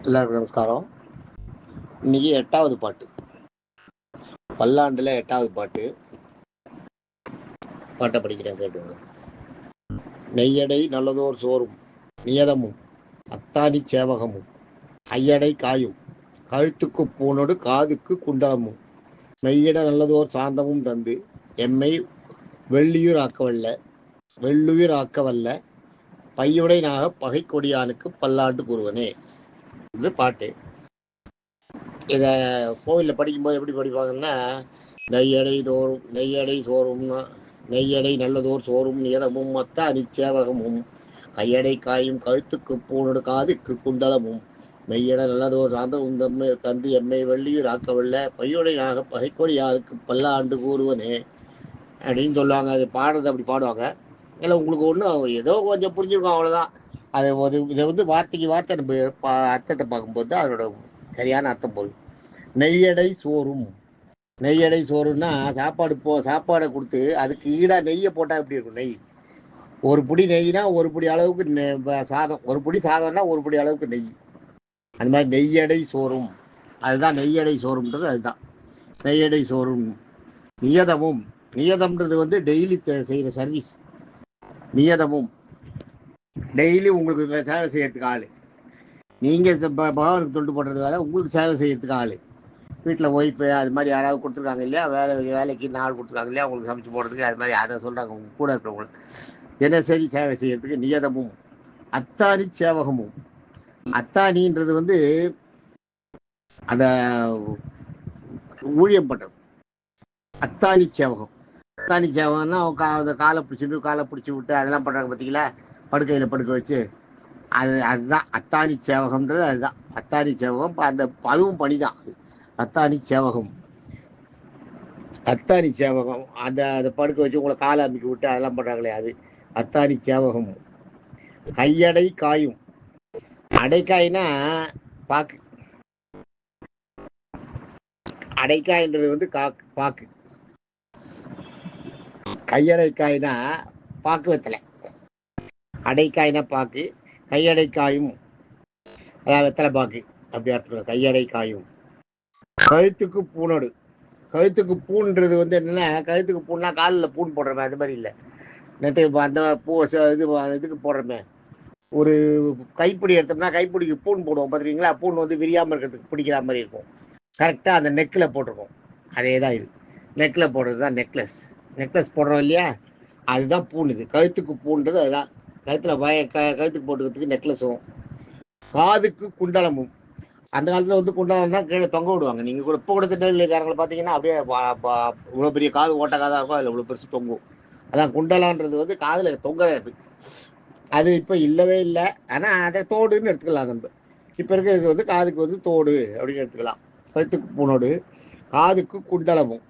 எல்லாருக்கும் நமஸ்காரம். இன்னைக்கு 8வது பாட்டு, பல்லாண்டுல 8வது பாட்டை படிக்கிறேன், கேட்டுங்க. நெய்யடை நல்லதோர் சோறும் நியதமும் அத்தானி சேவகமும் ஐயடை காயும் கழுத்துக்கு பூனோடு காதுக்கு குண்டலமும் மெய்யிட நல்லதோர் சாந்தமும் தந்து எம்மை வெள்ளியூர் ஆக்கவல்ல பையுடை நாக பகை கொடியானுக்கு பல்லாண்டு கூறுவனே. இது பாட்டு. இதை கோவிலில் படிக்கும்போது எப்படி படிப்பாங்கன்னா, நெய்யடை நல்லதோர் சோறும் நியதமும் மத்த அனிச்சேவகமும் கையடை காயும் கழுத்துக்கு பூனோடு காதுக்கு குண்டலமும் மெய்யட நல்லதோர் சாந்தமும் தந்து எம்மை வெள்ளியூர் ஆக்கவல்ல பையுடை நாக பகைக்கொடி யாருக்கு பல்லாண்டு கூறுவனே அப்படின்னு சொல்லுவாங்க. அது பாடுறது அப்படி பாடுவாங்க. இல்லை உங்களுக்கு ஒன்றும் ஏதோ கொஞ்சம் புரிஞ்சிருக்கும், அவ்வளோதான். அது இதை வார்த்தைக்கு வார்த்தை நம்ம அர்த்தத்தை பார்க்கும்போது தான் அதோட சரியான அர்த்தம் போகுது. நெய்யடை சோறுன்னா சாப்பாடை கொடுத்து அதுக்கு ஈடாக நெய்யை போட்டால் எப்படி இருக்கும்? நெய் ஒரு புடி நெய்னா ஒரு புடி அளவுக்கு சாதம், ஒரு புடி சாதம்னா ஒரு புடி அளவுக்கு நெய். அந்த மாதிரி நெய்யடை சோறும், அதுதான் நெய்யடை சோறுன்றது. அதுதான் நெய்யடை சோறும். நியதம்ன்றது டெய்லி செய்கிற சர்வீஸ். நியதமும் டெய்லி உங்களுக்கு சேவை செய்யறதுக்கு ஆள். நீங்கள் பகவானுக்கு தொண்டு போடுறது வேலை, உங்களுக்கு சேவை செய்யறதுக்கு ஆள். வீட்டில் ஒய்ஃபு அது மாதிரி யாராவது கொடுத்துருக்காங்க இல்லையா, வேலைக்கு நாள் கொடுத்துருக்காங்க இல்லையா, உங்களுக்கு சமைச்சு போடுறதுக்கு. அது மாதிரி அதை சொல்கிறாங்க. உங்க கூட இருக்கிறவங்களுக்கு தினசரி சேவை செய்யறதுக்கு நியதமும் அத்தானி சேவகமும். அத்தானின்றது அந்த ஊழியம் பண்ணுறது. அத்தானி சேவகம்னா அந்த காலை பிடிச்சி விட்டு அதெல்லாம் பண்ணுறாங்க பார்த்தீங்களா, படுக்கையில் படுக்க வச்சு. அதுதான் அத்தானி சேவகம்ன்றது. அதுதான் அத்தானி சேவகம். அதுவும் பணிதான். அது அத்தானி சேவகம். அதை படுக்க வச்சு உங்களை காலை அமைக்க விட்டு அதெல்லாம் பண்ணுறாங்களே, அது அத்தானி சேவகம். கையடை காயும். அடைக்காய்னா பாக்கு. அடைக்காய்ன்றது பாக்கு. கையடைக்காய்னா பாக்கு வெத்தலை. அடைக்காய்னா பாக்கு. கையடைக்காயும் அதான் வெத்தலை பாக்கு, அப்படி அர்த்தம். கையடை காயும். கழுத்துக்கு பூனோடு. கழுத்துக்கு பூன்றது என்னன்னா, கழுத்துக்கு பூன்னா காலில் பூன் போடுறமே, அது மாதிரி இல்லை. நெட்டு அந்த பூ இதுக்கு போடுறமே. ஒரு கைப்பிடி எடுத்தோம்னா கைப்பிடிக்கு பூன் போடுவோம் பார்த்துருக்கீங்களா? பூன் விரியாமல் இருக்கிறதுக்கு பிடிக்கிற மாதிரி இருக்கும். கரெக்டாக அந்த நெக்கில் போட்டிருக்கோம். அதே தான் இது. நெக்கில் போடுறது தான் நெக்லஸ் போடுறோம் இல்லையா, அதுதான் பூன். இது கழுத்துக்கு பூன்றது அதுதான். கழுத்துக்கு போட்டுக்கிறதுக்கு நெக்லஸும். காதுக்கு குண்டலமும். அந்த காலத்தில் குண்டலம் தான் கீழே தொங்க விடுவாங்க. நீங்கள் கூட இப்போ கூட திருநெல்வேலிக்காரங்களை பார்த்தீங்கன்னா அப்படியே இவ்வளோ பெரிய காது, ஓட்ட காதாக இருக்கும், அதில் இவ்வளோ பெருசு தொங்கும். அதான் குண்டலான்றது காதில் தொங்குறது. அது இப்போ இல்லவே இல்லை. ஆனால் அதை தோடுன்னு எடுத்துக்கலாம் நம்ம. இப்போ இருக்கிறது காதுக்கு தோடு அப்படின்னு எடுத்துக்கலாம். கழுத்துக்கு பூனோடு காதுக்கு குண்டலமும்.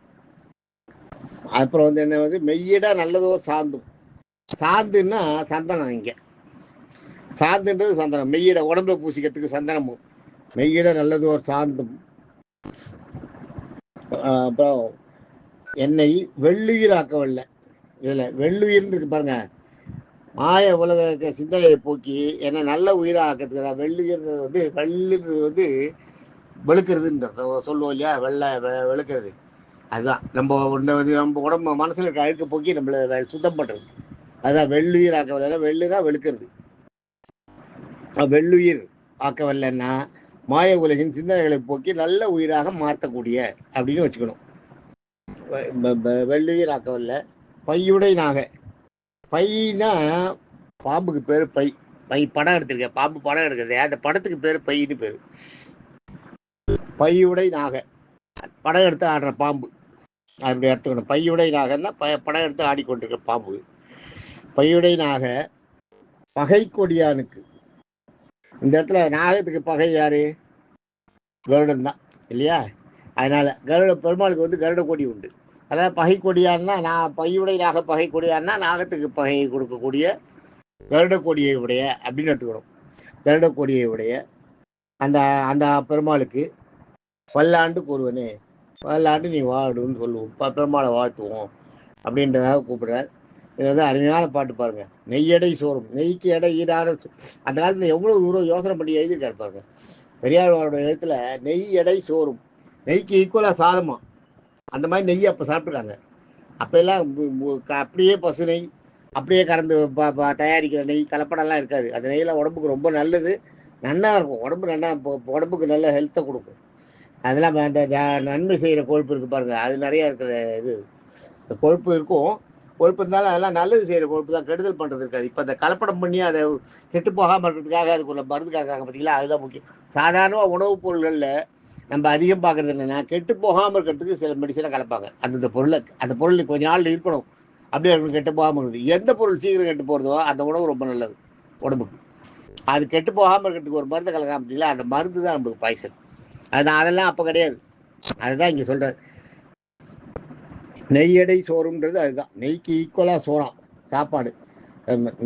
அப்புறம் என்ன மெய்யிட நல்லதோர் சாந்தும். சாந்துன்னா சந்தனம். இங்கே சாந்துன்றது சந்தனம். மெய்யிட உடம்புல பூசிக்கிறதுக்கு சந்தனமும். மெய்யிட நல்லதோர் சாந்தும். அப்புறம் என்னை வெள்ளுயிர் ஆக்கவல்ல. இதில் வெள்ளுயிர்னு இருக்கு பாருங்க. மாய உலக சிந்தனையை போக்கி என்னை நல்ல உயிராக ஆக்கிறதுக்கு தான். வெள்ளுன்றது வெளுக்கிறதுன்ற சொல்லுவோம் இல்லையா, வெளுக்கிறது. அதுதான் நம்ம நம்ம உடம்பு மனசில் இருக்க அழுக்க போக்கி நம்மளை சுத்தம் பண்ணுறது. அதுதான் வெள்ளுயிர் ஆக்கவல்ல. வெள்ளுதான் வெளுக்கிறது. வெள்ளுயிர் ஆக்கவல்லன்னா மாய உலகின் சிந்தனைகளை போக்கி நல்ல உயிராக மாற்றக்கூடிய அப்படின்னு வச்சுக்கணும். வெள்ளுயிர் ஆக்கவல்ல பையுடை நாக. பைனா பாம்புக்கு பேர் பை. படம் எடுத்திருக்க பாம்பு படம் எடுக்கிறது, அந்த படத்துக்கு பேர் பைன்னு பேர். பையுடை நாக படம் எடுத்து ஆடுற பாம்பு, அப்படி எடுத்துக்கணும். பையுடை நாகன்னா படம் எடுத்து ஆடிக்கொண்டிருக்க பாம்பு. பையுடை நாக பகை கொடியானுக்கு. இந்த இடத்துல நாகத்துக்கு பகை யாரு? கருடன் தான் இல்லையா? அதனால பெருமாளுக்கு கருட கொடி உண்டு. அதாவது பகை கொடியான்னா, நான் பையுடை நாக பகை கொடியான்னா நாகத்துக்கு பகையை கொடுக்கக்கூடிய கருட கொடியை உடைய அப்படின்னு எடுத்துக்கணும். கருட கொடியை உடைய அந்த அந்த பெருமாளுக்கு பல்லாண்டு கூறுவனே, பல்லாண்டு நீ வாடுன்னு சொல்லுவோம். பெருமாளை வாழ்த்துவோம் அப்படின்றதாக கூப்பிடுறார். இது அருமையான பாட்டு பாருங்க. நெய்யடை சோறும். நெய்க்கு எடை ஈடான. அந்த காலத்தில் எவ்வளோ தூரம் யோசனை பண்ணி எழுதியிருக்காரு பாருங்க. பெரியாழ்வாரோட எழுத்துல நெய் எடை சோறும், நெய்க்கு ஈக்குவலாக சாதமா, அந்த மாதிரி நெய் அப்போ சாப்பிட்ருக்காங்க. அப்போ எல்லாம் அப்படியே பசு நெய் அப்படியே கறந்து தயாரிக்கிற நெய் கலப்படம்லாம் இருக்காது. அந்த நெய்யெல்லாம் உடம்புக்கு ரொம்ப நல்லது, நல்லா இருக்கும். உடம்பு நல்லா உடம்புக்கு நல்ல ஹெல்த்தை கொடுக்கும். அதெல்லாம் அந்த நன்மை செய்கிற கொழுப்பு இருக்குது பாருங்கள், அது நிறையா இருக்கிற இது கொழுப்பு இருக்கும். கொழுப்பு இருந்தாலும் அதெல்லாம் நல்லது செய்கிற கொழுப்பு தான், கெடுதல் பண்ணுறது இருக்காது. இப்போ அந்த கலப்படம் பண்ணி அதை கெட்டு போகாமல் இருக்கிறதுக்காக அதுக்குள்ள மருந்து காக்காங்க பார்த்தீங்களா, அதுதான் முக்கியம். சாதாரண உணவுப் பொருள்களில் நம்ம அதிகம் பார்க்குறது என்னென்னா, கெட்டு போகாமல் இருக்கிறதுக்கு சில மெடிசனை கலப்பாங்க. அந்த பொருளை அந்த பொருள் கொஞ்ச நாள் இருக்கணும், அப்படியே இருக்கணும், கெட்டு போகாமல் இருக்குது. எந்த பொருள் சீக்கிரம் கெட்டு போகிறதோ அந்த உணவு ரொம்ப நல்லது உடம்புக்கு. அது கெட்டு போகாமல் இருக்கிறதுக்கு ஒரு மருந்து கலக்காம பார்த்தீங்களா, அந்த மருந்து தான் நம்மளுக்கு பாய்சன். அதெல்லாம் அப்போ கிடையாது. அதுதான் இங்கே சொல்கிறார். நெய் எடை சோறுன்றது அதுதான். நெய்க்கு ஈக்குவலாக சோறாம் சாப்பாடு.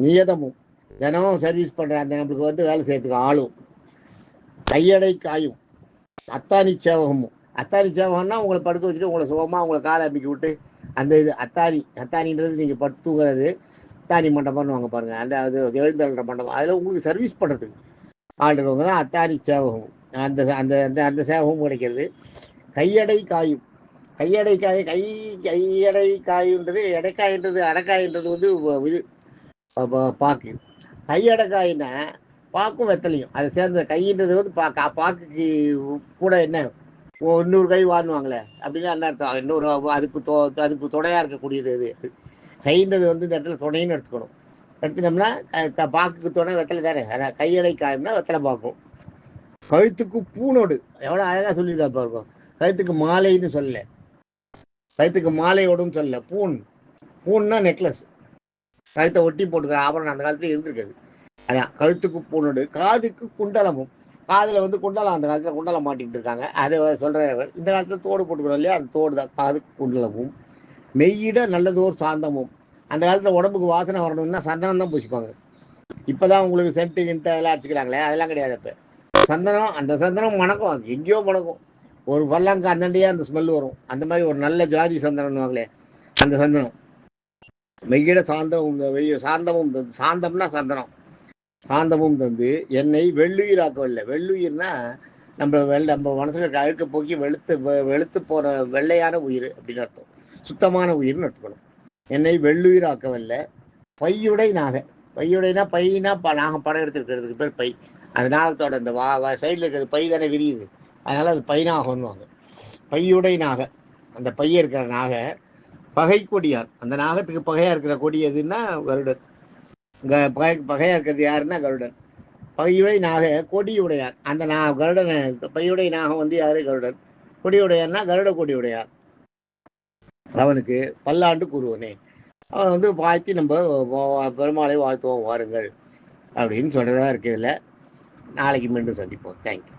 நியதமும் தினமும் சர்வீஸ் பண்ணுற அந்த நம்மளுக்கு வந்து வேலை செய்யறதுக்கு ஆளும். கையடை காயும், அத்தானி சேவகமும். அத்தானி சேவகம்னா உங்களை படுக்க வச்சுட்டு உங்களை சுகமாக உங்களை காலை அமைக்கி விட்டு அந்த இது அத்தானின்றது நீங்கள் படுத்து தூங்குறது. அத்தானி மண்டபம்னு வாங்க பாருங்கள், அந்த அது எழுந்தள்ளுற மண்டபம். அதில் உங்களுக்கு சர்வீஸ் பண்ணுறதுக்கு ஆள் இருக்கவங்க தான் அத்தானி சேவகமும். அந்த அந்த அந்த அந்த சேவகமும் கிடைக்கிறது. கையடை காயும், கையடை காயுன்றது எடைக்காயின்றது, அடைக்காயின்றது வந்து இது பாக்கு. கையடைக்காயின்னா பாக்கும் வெத்தலையும் அதை சேர்ந்த கைன்றது வந்து பாக்குக்கு கூட என்ன இன்னொரு கை வாங்குவாங்களே அப்படின்னு என்ன அர்த்தம், இன்னொரு அதுக்கு துணையாக இருக்கக்கூடியது அது. கைன்றது வந்து இந்த இடத்துல துணைன்னு எடுத்துக்கணும். எடுத்துனோம்னா பாக்குக்கு துணை வெத்தலை தானே, அதான் கையடை காயும்னா வெத்தலை பாக்கும். கழுத்துக்கு பூனோடு, எவ்வளோ அழகாக சொல்லியிருக்கா பாருக்கும். கழுத்துக்கு மாலைன்னு சொல்லலை, கழுத்துக்கு மாலையோடும் சொல்லலை, பூன்னா நெக்லஸ், கழுத்தை ஒட்டி போட்டுக்கிற ஆபரணம் அந்த காலத்துல இருந்திருக்குது. அதான் கழுத்துக்கு பூனோடு. காதுக்கு குண்டலமும், காதில் வந்து குண்டலம், அந்த காலத்தில் குண்டலம் மாட்டிகிட்டு இருக்காங்க, அதை சொல்கிறவர். இந்த காலத்தில் தோடு போட்டுக்கிறோம் இல்லையா, அந்த தோடு தான் காதுக்கு குண்டலமும். மெய்யிட நல்லதோர் சாந்தமும், அந்த காலத்தில் உடம்புக்கு வாசனை வரணும்னா சந்தனம் தான் பூசிப்பாங்க. இப்போ தான் உங்களுக்கு சென்ட்டு கிண்ட்டு அதெல்லாம் அடிச்சுக்கிறாங்களே, அதெல்லாம் கிடையாது. இப்போ சந்தனம், அந்த சந்தனம் மணக்கும், அது எங்கேயோ மணக்கும். ஒரு பல்லாங்க அந்தண்டையே அந்த ஸ்மெல் வரும். அந்த மாதிரி ஒரு நல்ல ஜாதி சந்தனம்வாங்களே அந்த சந்தனம். மெய்யிட சாந்தமும் சாந்தமும் தந்து, சாந்தம்னா சந்தனம், சாந்தமும் தந்து என்னை வெள்ளுயிராக்கவில்லை. வெள்ளுயிர்னா நம்ம மனசுல இருக்க அழுக்க போக்கி வெளுத்து போற வெள்ளையான உயிர் அப்படின்னு அர்த்தம். சுத்தமான உயிர்னு எடுத்துக்கணும். என்னை வெள்ளுயிராக்கவில்லை. பையுடை நாக, பையுடைனா பையினா நாகம் படம் எடுத்துருக்கிறதுக்கு பேர் பை. அந்த நாகத்தோட இந்த சைடில் இருக்கிறது பை தானே விரியுது, அதனால அது பைநாகம்னுவாங்க. பையுடை நாக, அந்த பைய இருக்கிற நாக. பகை கொடியார், அந்த நாகத்துக்கு பகையா இருக்கிற கொடி எதுன்னா கருடன். பகையா இருக்கிறது யாருன்னா கருடன். பையுடை நாக கொடியுடையார், அந்த கருடனை பையுடை நாகம் வந்து யாரு கருடன். கொடியுடையார்னா கருட கொடியுடையார். அவனுக்கு பல்லாண்டு கூறுவனே, அவன் வந்து வாழ்த்தி நம்ம பெருமாளை வாழ்த்துவோம் வாருங்கள் அப்படின்னு சொல்றதா இருக்கு. இதில் நாளைக்கு மீண்டும் சந்திப்போம். தேங்க்யூ.